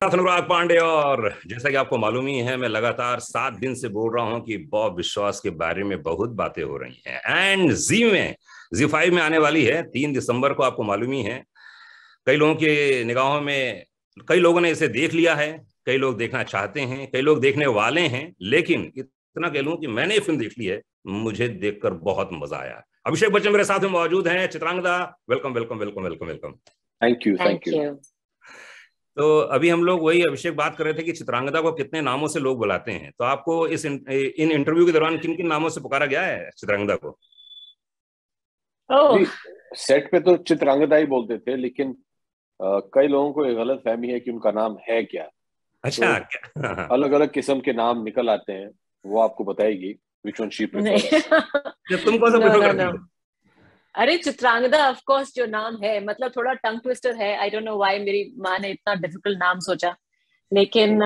अनुराग पांडे। और जैसा कि आपको मालूम ही है, मैं लगातार 7 दिन से बोल रहा हूं कि बॉब विश्वास के बारे में बहुत बातें हो रही हैं। एंड जी5 में आने वाली है 3 दिसंबर को, आपको मालूम ही है। कई लोगों के निगाहों में, कई लोगों ने इसे देख लिया है, कई लोग देखना चाहते हैं, कई लोग देखने वाले हैं। लेकिन इतना कह लूं कि मैंने ये फिल्म देख ली है, मुझे देखकर बहुत मजा आया। अभिषेक बच्चन मेरे साथ में मौजूद हैं। Chitrangada, welcome welcome welcome welcome welcome. Thank you, thank you. तो अभी हम लोग वही अभिषेक बात कर रहे थे कि चित्रांगदा को कितने नामों से लोग बुलाते हैं। तो आपको इन इंटरव्यू के दौरान किन किन नामों से पुकारा गया है चित्रांगदा को? जी, सेट पे तो चित्रांगदा ही बोलते थे, लेकिन कई लोगों को ये गलत फहमी है कि उनका नाम है क्या। अच्छा, तो क्या? अलग अलग किस्म के नाम निकल आते हैं, वो आपको बताएगी विच वन शी नहीं। प्रेफर्स। तुम कौन सा नो प्रेफर नो करती नो। हो? अरे चित्रांगदा ऑफ कोर्स जो नाम है, मतलब थोड़ा टंग ट्विस्टर है। आई डोंट नो व्हाई मेरी माँ ने इतना डिफिकल्ट नाम सोचा। लेकिन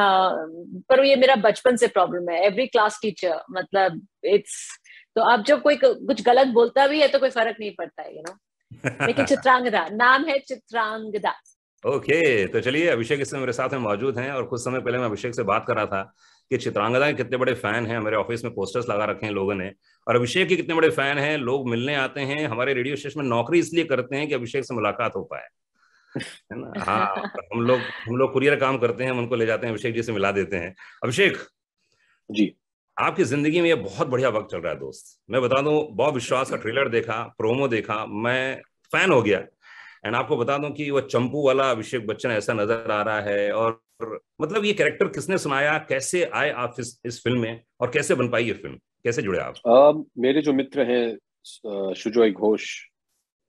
पर ये मेरा बचपन से प्रॉब्लम है। एवरी क्लास टीचर, मतलब इट्स, तो अब जब कोई कुछ गलत बोलता भी है तो कोई फर्क नहीं पड़ता है, लेकिन चित्रांगदा नाम है, चित्रांगदा। ओके, तो चलिए, अभिषेक इस समय मेरे साथ में मौजूद हैं। और कुछ समय पहले मैं अभिषेक से बात कर रहा था कि चित्रांगदा के कितने बड़े फैन हैं। मेरे ऑफिस में पोस्टर्स लगा रखे हैं लोगों ने। और अभिषेक के कितने बड़े फैन हैं, लोग मिलने आते हैं। हमारे रेडियो स्टेशन में नौकरी इसलिए करते हैं कि अभिषेक से मुलाकात हो पाए, है ना। हाँ, हम लोग कुरियर काम करते हैं, हम उनको ले जाते हैं, अभिषेक जी से मिला देते हैं। अभिषेक जी, आपकी जिंदगी में ये बहुत बढ़िया वक्त चल रहा है दोस्त। मैं बता दूं, बॉब विश्वास का ट्रेलर देखा, प्रोमो देखा, मैं फैन हो गया। एंड आपको बता दूं कि वो चंपू वाला अभिषेक बच्चन ऐसा नजर आ रहा है। और मतलब ये कैरेक्टर किसने सुनाया, कैसे आए आप इस फिल्म में, और कैसे बन पाई ये फिल्म, कैसे जुड़े आप? मेरे जो मित्र हैं सुजॉय घोष,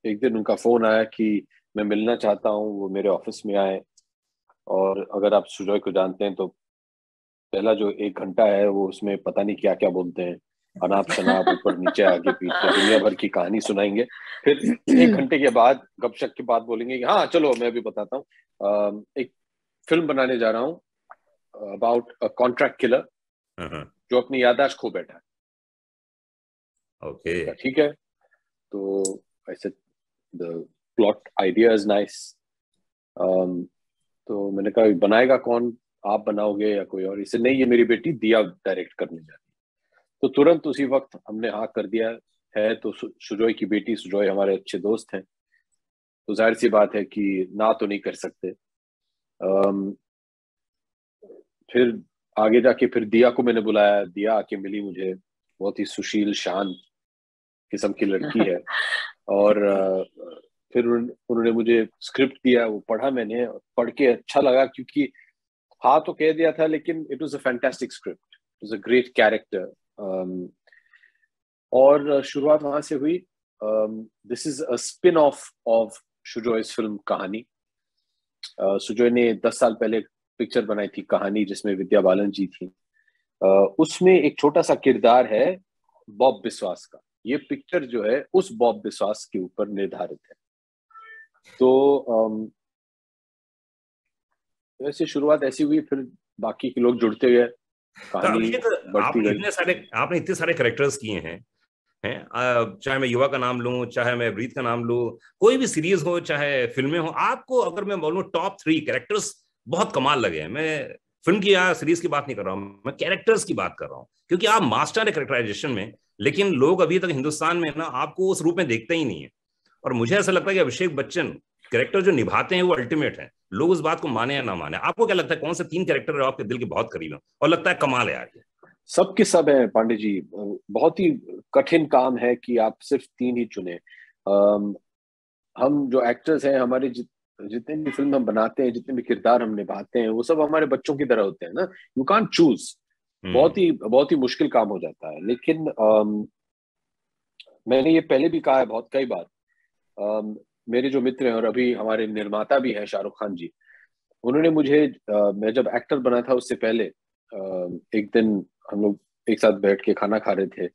एक दिन उनका फोन आया कि मैं मिलना चाहता हूँ, वो मेरे ऑफिस में आए। और अगर आप सुजॉय को जानते हैं तो पहला जो 1 घंटा है वो उसमें पता नहीं क्या क्या बोलते हैं, अनाप शनाप, ऊपर नीचे आगे पीछे दुनिया भर की कहानी सुनाएंगे। फिर 1 घंटे के बाद गपशप के बाद बोलेंगे कि हाँ चलो मैं भी बताता हूँ, एक फिल्म बनाने जा रहा हूँ अबाउट अ कॉन्ट्रैक्ट किलर हाँ। जो अपनी याददाश्त खो बैठा है। ओके। ठीक है, तो ऐसे the plot idea is nice. तो मैंने कहा बनाएगा कौन, आप बनाओगे या कोई और? इसे नहीं, ये मेरी बेटी दिया डायरेक्ट करने जा रही है। तो तुरंत उसी वक्त हमने हाँ कर दिया है। तो सुजॉय की बेटी, सुजॉय हमारे अच्छे दोस्त हैं, तो जाहिर सी बात है कि ना तो नहीं कर सकते। अम, फिर आगे जाके फिर दिया को मैंने बुलाया, दिया आके मिली मुझे। बहुत ही सुशील शांत किस्म की लड़की है। और फिर उन्होंने मुझे स्क्रिप्ट दिया, वो पढ़ा मैंने, पढ़ के अच्छा लगा, क्योंकि हाँ तो कह दिया था, लेकिन it was a fantastic script, it was a great character. और शुरुआत वहां से हुई। This is a spin off of Sujoy's film Kahaani. Sujoy ने 10 साल पहले पिक्चर बनाई थी कहानी, जिसमें विद्या बालन जी थी। उसमें एक छोटा सा किरदार है बॉब बिस्वास का। ये पिक्चर जो है उस बॉब बिस्वास के ऊपर निर्धारित है। तो वैसे शुरुआत ऐसी हुई, फिर बाकी के लोग जुड़ते गए, तो कहानी अभिषेक, बढ़ती गई। आपने इतने सारे कैरेक्टर्स किए हैं, चाहे मैं युवा का नाम लूं, चाहे मैं ब्रीथ का नाम लूं, कोई भी सीरीज हो चाहे फिल्में हो, आपको अगर मैं बोलूं टॉप 3 कैरेक्टर्स बहुत कमाल लगे हैं। मैं फिल्म की या सीरीज की बात नहीं कर रहा हूं, मैं कैरेक्टर्स की बात कर रहा हूं, क्योंकि आप मास्टर है कैरेक्टराइजेशन में। लेकिन लोग अभी तक हिंदुस्तान में ना आपको उस रूप में देखते ही नहीं है। और मुझे ऐसा लगता है कि अभिषेक बच्चन कैरेक्टर जो निभाते हैं वो अल्टीमेट है। लोग उस बात को माने या ना माने, आपको क्या लगता है कौन से 3 कैरेक्टर आपके दिल के बहुत करीब है और लगता है कमाल है यार ये? सबके सब है पांडे जी। बहुत ही कठिन काम है कि आप सिर्फ 3 ही चुने। हम जो एक्टर्स हैं, हमारे जितने भी फिल्म हम बनाते हैं, जितने भी किरदार हम निभाते हैं, वो सब हमारे बच्चों की तरह होते हैं ना। You can't choose. हम्म। बहुत ही मुश्किल काम हो जाता है। लेकिन मैंने ये पहले भी कहा है बहुत कई बार। मेरे जो मित्र हैं और अभी हमारे निर्माता भी हैं शाहरुख खान जी, उन्होंने मुझे मैं जब एक्टर बना था उससे पहले एक दिन हम लोग एक साथ बैठ के खाना खा रहे थे।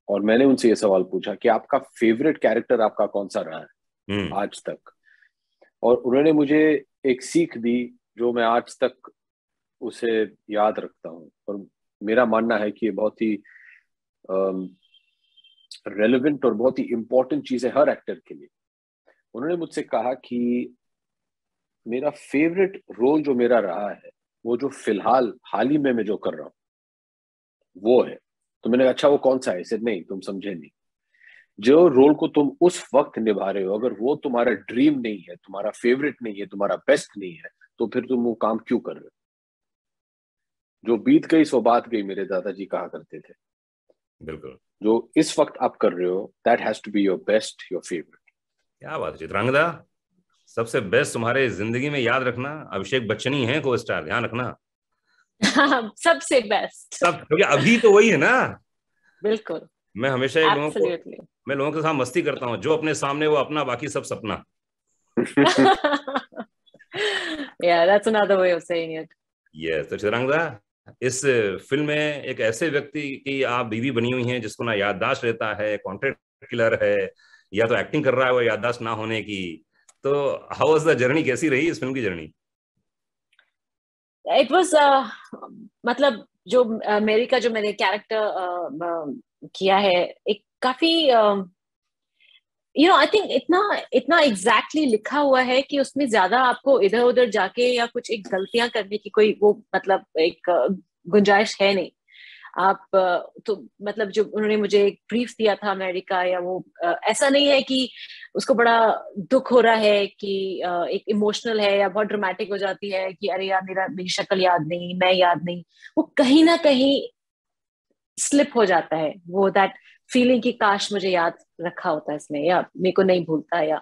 और मैंने उनसे ये सवाल पूछा कि आपका फेवरेट कैरेक्टर आपका कौन सा रहा है हम्म। आज तक। और उन्होंने मुझे एक सीख दी जो मैं आज तक उसे याद रखता हूँ। और मेरा मानना है कि ये बहुत ही रेलेवेंट और बहुत ही इंपॉर्टेंट चीज है हर एक्टर के लिए। उन्होंने मुझसे कहा कि मेरा फेवरेट रोल जो मेरा रहा है वो जो फिलहाल हाल ही में मैं जो कर रहा हूँ वो है। तो मैंने अच्छा वो कौन सा है, इसे नहीं तुम समझे नहीं। जो रोल को तुम उस वक्त निभा रहे हो, अगर वो तुम्हारा ड्रीम नहीं है, तुम्हारा फेवरेट नहीं है, तुम्हारा बेस्ट नहीं है, तो फिर तुम वो काम क्यों कर रहे हो? जो बीत गई सो बात गई, मेरे दादाजी कहा करते थे। बिल्कुल। जो इस वक्त आप कर रहे हो, that has to be your best, your favourite. क्या बात है चित्रांगदा, सबसे बेस्ट तुम्हारे जिंदगी में याद रखना अभिषेक बच्चन ही है को स्टार, ध्यान रखना। सबसे बेस्ट सब, क्योंकि अभी तो वही है ना। बिल्कुल। मैं हमेशा मैं लोगों के साथ मस्ती करता हूँ, जो अपने सामने वो अपना, बाकी सब सपना। Yeah, that's another way of saying it. Yes, तो चित्रांगदा, इस फिल्म में एक ऐसे व्यक्ति की आप बीवी बनी हुई हैं जिसको ना याददाश्त रहता है, कॉन्ट्रैक्ट किलर है, या तो एक्टिंग कर रहा है वो याददाश्त ना होने की। तो हाउ वाज द जर्नी, कैसी रही इस फिल्म की जर्नी? It was मतलब जो मेरी का जो मैंने कैरेक्टर किया है, एक काफी आई थिंक इतना एग्जैक्टली लिखा हुआ है कि उसमें ज्यादा आपको इधर उधर जाके या कुछ एक गलतियां करने की कोई वो मतलब एक गुंजाइश है नहीं। आप तो मतलब जो उन्होंने मुझे एक ब्रीफ दिया था अमेरिका, या वो ऐसा नहीं है कि उसको बड़ा दुख हो रहा है कि एक इमोशनल है या बहुत ड्रामेटिक हो जाती है कि अरे यार मेरी शक्ल याद नहीं, मैं याद नहीं। वो कहीं ना कहीं स्लिप हो जाता है, वो दैट फीलिंग की काश मुझे याद रखा होता है इसमें, या मेरे को नहीं भूलता, या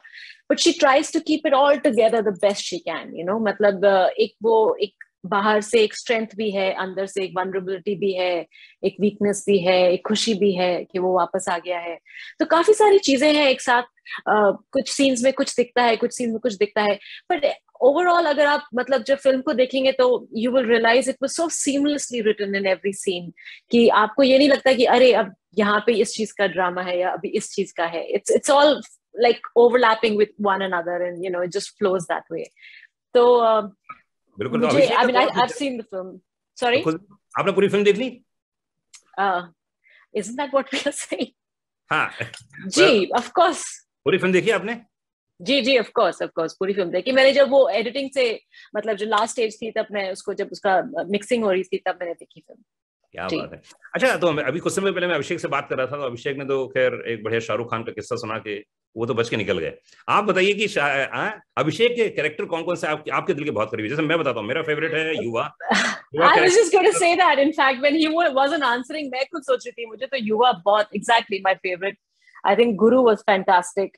but she tries to keep it all together the best she can, मतलब एक बाहर से एक स्ट्रेंथ भी है, अंदर से एक वनरेबिलिटी भी है, एक वीकनेस भी है, एक खुशी भी है कि वो वापस आ गया है। तो काफी सारी चीजें हैं एक साथ। कुछ सीन्स में कुछ दिखता है, कुछ सीन्स में कुछ दिखता है, बट ओवरऑल अगर आप मतलब जब फिल्म को देखेंगे तो you will realize it was so seamlessly written in every scene कि आपको ये नहीं लगता कि अरे अब यहाँ पे इस चीज का ड्रामा है या अभी इस चीज का है। It's all like overlapping with one another and it just flows that way. तो बिल्कुल। मुझे I mean I have seen the film. Sorry, आपने पूरी फिल्म देख ली? isn't that what we are saying? हाँ जी, ऑफ कोर्स पूरी फिल्म देखी आपने? जी ऑफ कोर्स पूरी फिल्म देखी मैंने। जब वो एडिटिंग से मतलब जो लास्ट स्टेज थी तब मैं उसको, जब उसका मिक्सिंग हो रही थी तब मैंने देखी फिल्म। क्या बात है। अच्छा, तो अभी कुछ समय पहले मैं अभिषेक से बात कर रहा था, तो अभिषेक ने तो खैर एक बढ़िया शाहरुख खान का किस्सा सुना के वो तो बच के निकल गए। आप बताइए कि अभिषेक के कैरेक्टर कौन कौन से आपके दिल के बहुत करीब है? जैसे मैं बताता हूँ, मेरा फेवरेट है युवा। I was just going to say that. In fact, when he wasn't answering, मैं खुद सोच रही थी मुझे तो युवा बहुत exactly my favorite. I think Guru was fantastic.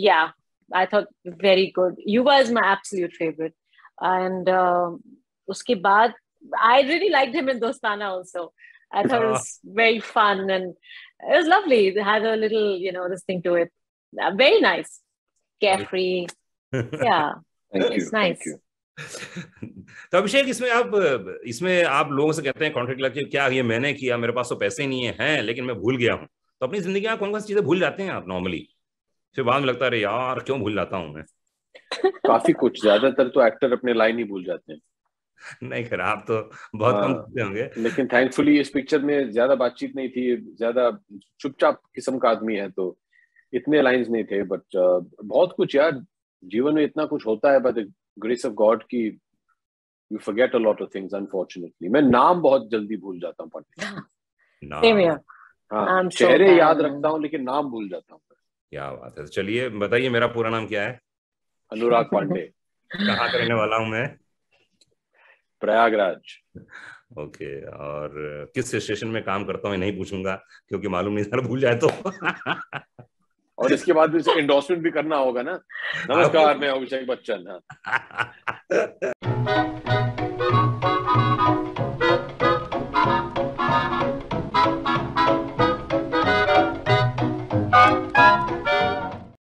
Yeah, I thought very good. Yuva is my absolute favorite. And उसके बाद I really liked him in Dostana also. I thought it was very fun and it was lovely. It had a little, this thing to it. Very nice. Carefree. Yeah. It's nice. Thank you. तो अभिषेक, इसमें आप लोगों से कहते हैं contract लग के, क्या ये मैंने किया, मेरे पास तो पैसे नहीं है लेकिन मैं भूल गया हूँ। तो अपनी जिंदगी में कौन कौन सी चीजें भूल जाते हैं आप नॉर्मली, फिर बाद में लगता है अरे यार क्यों भूल जाता हूँ मैं? काफी कुछ, ज्यादातर तो एक्टर अपने लाइन ही भूल जाते हैं। नहीं खैर, आप तो बहुत कम भूलते होंगे। लेकिन थैंकफुली इस पिक्चर में ज्यादा बातचीत नहीं थी, ज्यादा चुपचाप किस्म का आदमी है तो इतने लाइंस नहीं थे। बट बहुत कुछ यार, जीवन में इतना कुछ होता है, by the grace of God की you forget a lot of things unfortunately. मैं नाम बहुत जल्दी भूल जाता हूँ पढ़ने। हाँ, चेहरे याद रखता हूँ लेकिन नाम भूल जाता हूँ। क्या बात है। चलिए बताइए, मेरा पूरा नाम क्या है? अनुराग पांडे। कहाँ का रहने वाला हूँ मैं? प्रयागराज। ओके, और किस स्टेशन में काम करता हूँ नहीं पूछूंगा क्योंकि मालूम नहीं सर भूल जाए तो। और इसके बाद भी एंडोर्समेंट भी करना होगा ना। नमस्कार, मैं अभिषेक बच्चन। हाँ।